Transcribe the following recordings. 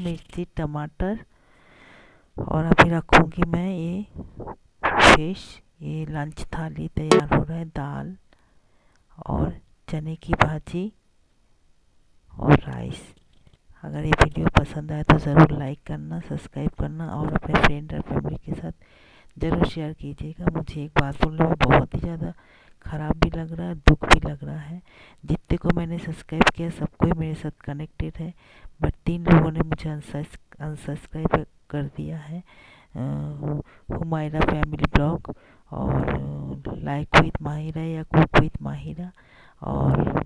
मिर्ची, टमाटर, और अभी रखूँगी मैं ये फिश। ये लंच थाली तैयार हो रहा है, दाल और चने की भाजी और राइस। अगर ये वीडियो पसंद आए तो ज़रूर लाइक करना, सब्सक्राइब करना और अपने फ्रेंड और फैमिली के साथ ज़रूर शेयर कीजिएगा। मुझे एक बात बोलने में बहुत ही ज़्यादा ख़राब भी लग रहा है, दुख भी लग रहा है। जितने को मैंने सब्सक्राइब किया सब कोई मेरे साथ कनेक्टेड है, बट 3 लोगों ने मुझे अनसब्सक्राइब कर दिया है। हुमायरा फैमिली ब्लॉग और लाइक विथ माहिरा या कुक विथ माहिरा और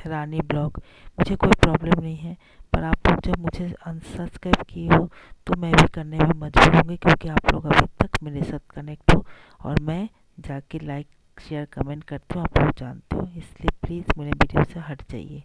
रानी ब्लॉग। मुझे कोई प्रॉब्लम नहीं है, पर आप लोग जब मुझे अनसब्सक्राइब किए हो तो मैं भी करने में मजबूर होंगी, क्योंकि आप लोग अभी तक मेरे साथ कनेक्ट हो और मैं जाके लाइक शेयर कमेंट करती हूँ, आप लोग जानते हो। इसलिए प्लीज़ मेरे वीडियो से हट जाइए।